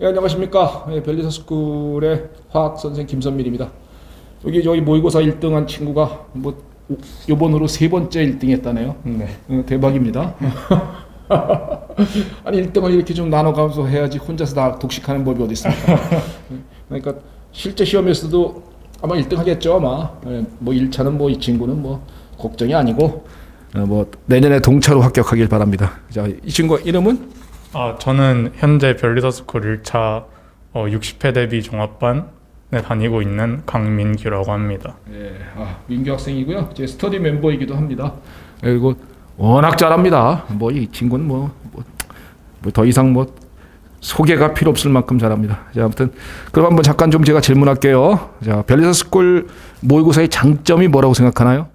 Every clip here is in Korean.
네, 안녕하십니까. 별리사 스쿨의 화학 선생 김선민입니다. 여기 저희 모의고사 1등한 친구가 뭐 요번으로 세 번째 1등했다네요. 네. 대박입니다. 아니 1등을 이렇게 좀 나눠가면서 해야지 혼자서 다 독식하는 법이 어디 있습니까? 그러니까 실제 시험에서도 아마 1등 하겠죠 아마. 뭐 1차는 뭐 이 친구는 뭐 걱정이 아니고 뭐 내년에 동차로 합격하길 바랍니다. 자, 이 친구 이름은? 저는 현재 별리사 스쿨 1차 60회 대비 종합반에 다니고 있는 강민규라고 합니다. 예, 민규 학생이고요. 제 스터디 멤버이기도 합니다. 그리고 워낙 잘합니다. 뭐 이 친구는 뭐 더 이상 뭐 소개가 필요 없을 만큼 잘합니다. 자, 아무튼 그럼 한번 잠깐 좀 제가 질문할게요. 자, 별리사 스쿨 모의고사의 장점이 뭐라고 생각하나요?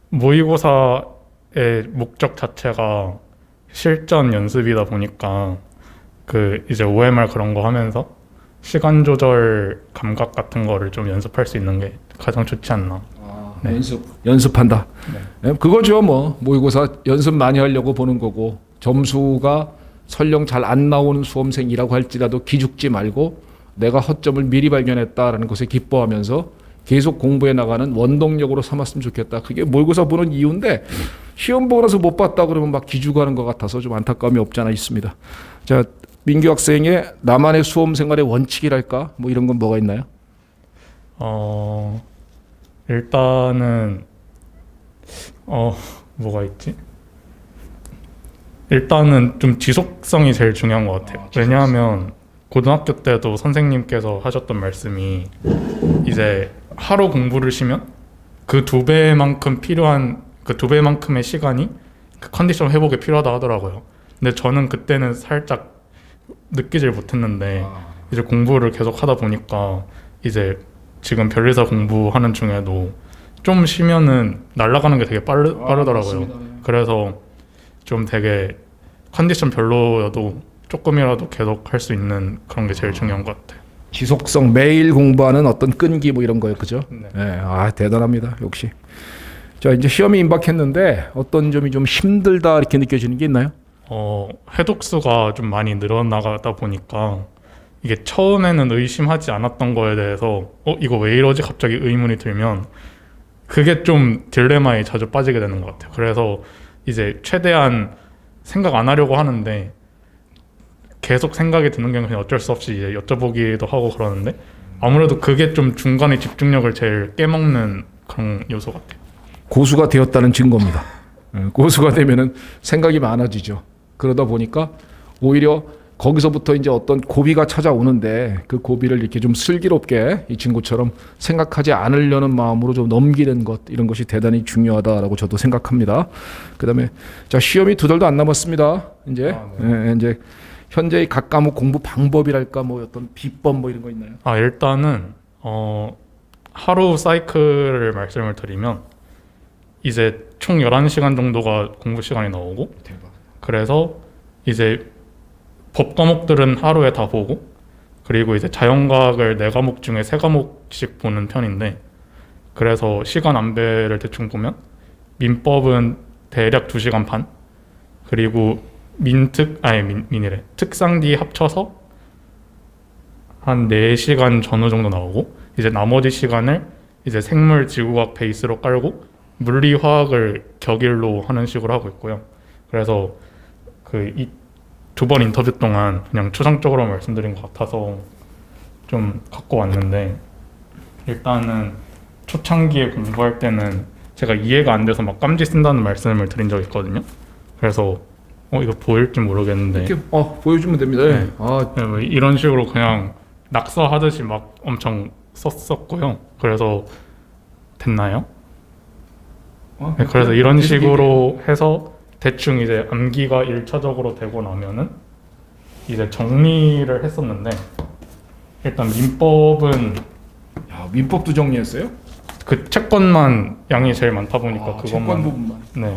모의고사의 목적 자체가 실전 연습이다 보니까 그 이제 OMR 그런 거 하면서 시간 조절 감각 같은 거를 좀 연습할 수 있는 게 가장 좋지 않나. 네. 연습한다. 네. 그거죠. 뭐 모의고사 연습 많이 하려고 보는 거고 점수가 설령 잘 안 나오는 수험생이라고 할지라도 기죽지 말고 내가 허점을 미리 발견했다라는 것에 기뻐하면서 계속 공부해 나가는 원동력으로 삼았으면 좋겠다. 그게 모의고사 보는 이유인데 시험 보고 나서 못 봤다 그러면 막 기죽하는 것 같아서 좀 안타까움이 없지 않아 있습니다. 자, 민규 학생의 나만의 수험 생활의 원칙이랄까? 뭐 이런 건 뭐가 있나요? 일단은 뭐가 있지? 일단은 좀 지속성이 제일 중요한 것 같아요. 왜냐하면 고등학교 때도 선생님께서 하셨던 말씀이 이제 하루 공부를 쉬면 그 2배만큼 필요한 그 2배만큼의 시간이 그 컨디션 회복에 필요하다 하더라고요. 근데 저는 그때는 살짝 느끼질 못했는데 이제 공부를 계속 하다 보니까 이제 지금 별리사 공부하는 중에도 좀 쉬면은 날아가는 게 되게 빠르더라고요. 그래서 좀 되게 컨디션 별로여도 조금이라도 계속 할 수 있는 그런 게 제일 중요한 것 같아요. 지속성, 매일 공부하는 어떤 끈기 뭐 이런 거예요, 그죠? 네. 네, 대단합니다, 역시. 자, 이제 시험이 임박했는데 어떤 점이 좀 힘들다 이렇게 느껴지는 게 있나요? 해독수가 좀 많이 늘어나가다 보니까 이게 처음에는 의심하지 않았던 거에 대해서 이거 왜 이러지? 갑자기 의문이 들면 그게 좀 딜레마에 자주 빠지게 되는 것 같아요. 그래서 이제 최대한 생각 안 하려고 하는데 계속 생각이 드는 경우는 어쩔 수 없이 이제 여쭤보기도 하고 그러는데 아무래도 그게 좀 중간에 집중력을 제일 깨먹는 그런 요소 같아요. 고수가 되었다는 증거입니다. 고수가 되면은 생각이 많아지죠. 그러다 보니까 오히려 거기서부터 이제 어떤 고비가 찾아오는데 그 고비를 이렇게 좀 슬기롭게 이 친구처럼 생각하지 않으려는 마음으로 좀 넘기는 것 이런 것이 대단히 중요하다라고 저도 생각합니다. 그다음에 자, 시험이 2달도 안 남았습니다. 이제 이제 현재의 각 과목 공부 방법이랄까 뭐 어떤 비법 뭐 이런 거 있나요? 일단은 하루 사이클을 말씀을 드리면 이제 총 11시간 정도가 공부 시간이 나오고 대박. 그래서 이제 법 과목들은 하루에 다 보고 그리고 이제 자연과학을 4과목 중에 3과목씩 보는 편인데 그래서 시간 안배를 대충 보면 민법은 대략 2시간 반 그리고 특상디 합쳐서 한 4시간 전후 정도 나오고 이제 나머지 시간을 이제 생물 지구과학 베이스로 깔고 물리 화학을 격일로 하는 식으로 하고 있고요. 그래서 이 2번 인터뷰 동안 그냥 추상적으로 말씀드린 것 같아서 좀 갖고 왔는데 일단은 초창기에 공부할 때는 제가 이해가 안 돼서 막 깜지 쓴다는 말씀을 드린 적이 있거든요. 그래서 이거 보일지 모르겠는데 이렇게 보여주면 됩니다. 네. 네, 이런 식으로 그냥 낙서하듯이 막 엄청 썼었고요. 그래서 됐나요? 네, 그래서 이런 식으로 해서 대충 이제 암기가 1차적으로 되고 나면은 이제 정리를 했었는데 일단 민법은 민법도 정리했어요? 그 채권만 양이 제일 많다 보니까 그것만 채권 부분만. 네.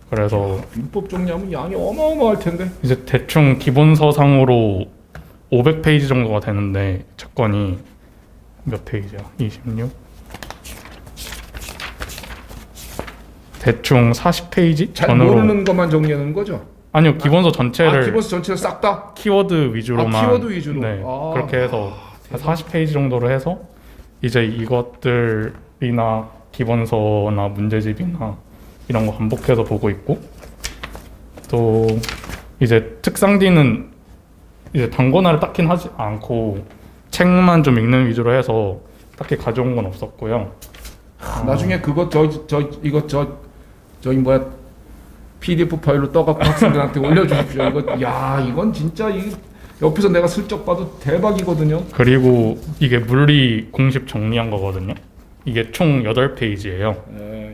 그래서 민법 정리하면 양이 어마어마할 텐데. 이제 대충 기본서상으로 500페이지 정도가 되는데 채권이 몇 페이지야? 26? 대충 40페이지? 잘 모르는 것만 정리하는 거죠? 아니요, 기본서 전체를 기본서 전체를 싹 다? 키워드 위주로만 키워드 위주로. 네, 아. 그렇게 해서 한 40페이지 정도로 해서 이제 이것들이나 기본서나 문제집이나 이런 거 반복해서 보고 있고, 또 이제 특상디는 이제 단권화를 딱히 하지 않고 책만 좀 읽는 위주로 해서 딱히 가져온 건 없었고요. 나중에 그거 저기 뭐야 PDF 파일로 떠갖고 학생들한테 올려주십시오. 이건 진짜 옆에서 내가 슬쩍 봐도 대박이거든요. 그리고 이게 물리 공식 정리한 거거든요. 이게 총 8페이지예요.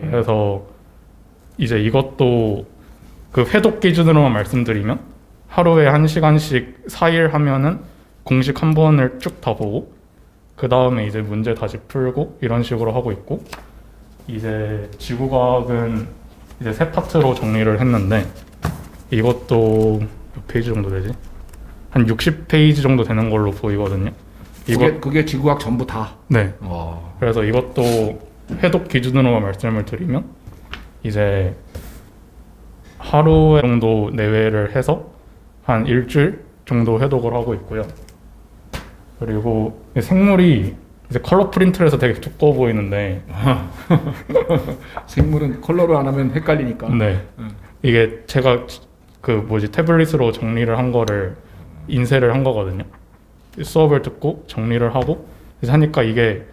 그래서 이제 이것도 그 회독 기준으로만 말씀드리면 하루에 1시간씩 4일 하면은 공식 한 번을 쭉 다 보고 그 다음에 이제 문제 다시 풀고 이런 식으로 하고 있고, 이제 지구과학은 이제 3파트로 정리를 했는데 이것도 몇 페이지 정도 되지? 한 60페이지 정도 되는 걸로 보이거든요. 그게 지구학 전부 다. 네. 그래서 이것도 회독 기준으로만 말씀을 드리면 이제 하루 정도 내외를 해서 한 일주일 정도 회독을 하고 있고요. 그리고 생물이 이제 컬러 프린트를 해서 되게 두꺼워 보이는데 생물은 컬러로 안 하면 헷갈리니까. 네. 이게 제가 태블릿으로 정리를 한 거를 인쇄를 한 거거든요. 수업을 듣고 정리를 하고 그래서 하니까 이게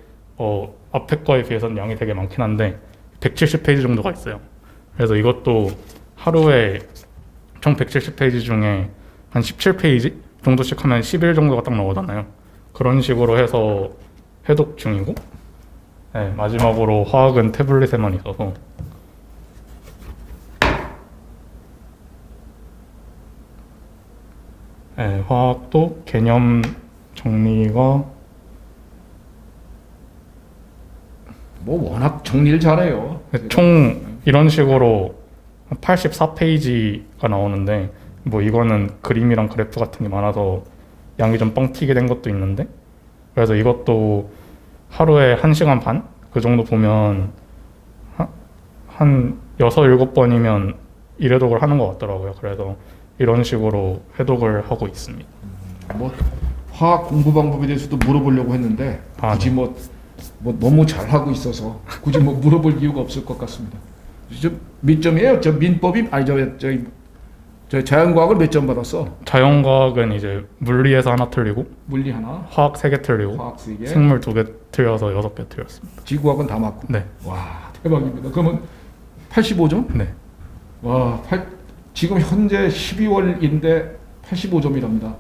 앞에 거에 비해서는 양이 되게 많긴 한데 170페이지 정도가 있어요. 그래서 이것도 하루에 총 170페이지 중에 한 17페이지 정도씩 하면 10일 정도가 딱 나오잖아요. 그런 식으로 해서 해독 중이고, 네, 마지막으로 화학은 태블릿에만 있어서 네, 화학도 개념 정리가 뭐 워낙 정리를 잘해요. 총 이런 식으로 84페이지가 나오는데 뭐 이거는 그림이랑 그래프 같은 게 많아서 양이 좀 뻥 튀게 된 것도 있는데, 그래서 이것도 하루에 1시간 반? 그 정도 보면 한 6, 7번이면 1회독을 하는 것 같더라고요. 그래서 이런 식으로 회독을 하고 있습니다. 뭐 화학 공부 방법에 대해서도 물어보려고 했는데 굳이 네. 뭐 너무 잘하고 있어서 굳이 뭐 물어볼 이유가 없을 것 같습니다. 몇 점이에요? 저 민법이 저 자연과학을 몇 점 받았어? 자연과학은 이제 물리에서 하나 틀리고 물리 하나, 화학 3개 틀리고 화학 3개, 생물 2개 틀려서 6개 틀렸습니다. 지구학은 다 맞고. 네. 와 대박입니다. 그러면 85점? 네. 와 지금 현재 12월인데 85점이랍니다.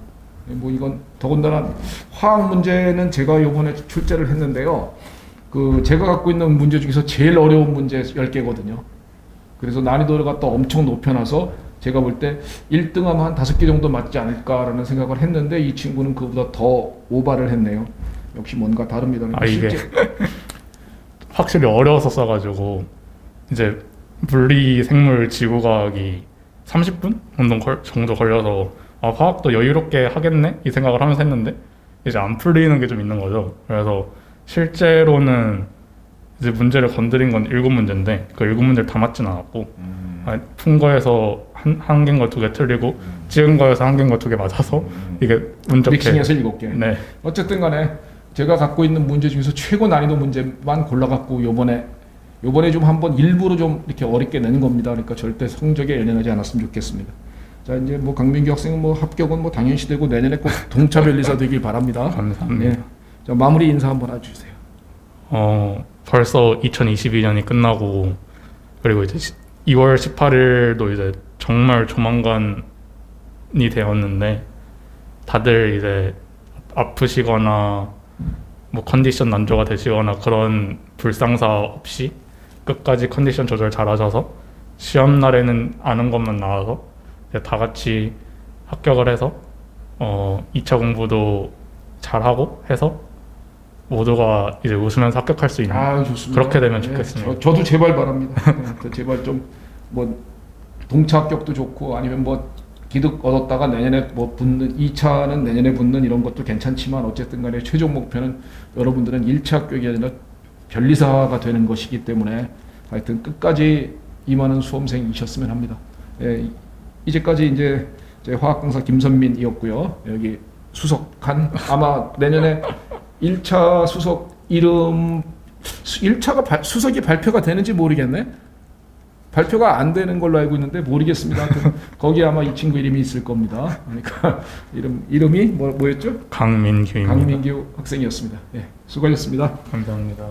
뭐 이건 더군다나 화학 문제는 제가 이번에 출제를 했는데요. 제가 갖고 있는 문제 중에서 제일 어려운 문제 10개거든요. 그래서 난이도를 갖다 엄청 높여놔서 제가 볼 때 1등하면 한 5개 정도 맞지 않을까라는 생각을 했는데 이 친구는 그보다 더 오바를 했네요. 역시 뭔가 다릅니다. 이게 확실히 어려워서 써가지고 이제 물리, 생물, 지구과학이 30분 정도 걸려서 화학도 여유롭게 하겠네? 이 생각을 하면서 했는데 이제 안 풀리는 게 좀 있는 거죠. 그래서 실제로는 이제 문제를 건드린 건 7문제인데 그 7문제를 다 맞진 않았고 푼 거에서 한 개인 거 2개 틀리고 찍은 거에서 한 개인 거 2개 맞아서 이게 운 좋게 믹싱해서 7개. 네. 어쨌든 간에 제가 갖고 있는 문제 중에서 최고 난이도 문제만 골라갖고 요번에 좀 한번 일부러 좀 이렇게 어렵게 낸 겁니다. 그러니까 절대 성적에 연연하지 않았으면 좋겠습니다. 자 이제 뭐 강민규 학생은 뭐 합격은 뭐 당연시 되고 내년에 꼭 동차 변리사 되길 바랍니다. 감사합니다. 예. 자 마무리 인사 한번 해주세요. 벌써 2022년이 끝나고 그리고 이제 2월 18일도 이제 정말 조만간이 되었는데 다들 이제 아프시거나 뭐 컨디션 난조가 되시거나 그런 불상사 없이 끝까지 컨디션 조절 잘하셔서 시험 날에는 아는 것만 나와서 이제 다 같이 합격을 해서 2차 공부도 잘하고 해서 모두가 이제 웃으면서 합격할 수 있는 좋습니다. 그렇게 되면 네, 좋겠습니다. 저도 제발 바랍니다. 네, 제발 좀 뭐 동차 합격도 좋고 아니면 뭐 기득 얻었다가 내년에 뭐 붙는 2차는 내년에 붙는 이런 것도 괜찮지만 어쨌든 간에 최종 목표는 여러분들은 1차 합격이 아니라 변리사가 되는 것이기 때문에 하여튼 끝까지 임하는 수험생이셨으면 합니다. 예, 이제까지 이제 화학 강사 김선민이었고요. 여기 수석한 아마 내년에 1차 수석 이름 1차가 수석이 발표가 되는지 모르겠네. 발표가 안 되는 걸로 알고 있는데 모르겠습니다. 거기 아마 이 친구 이름이 있을 겁니다. 그러니까 이름이 뭐였죠? 강민규입니다. 강민규 학생이었습니다. 예, 수고하셨습니다. 감사합니다.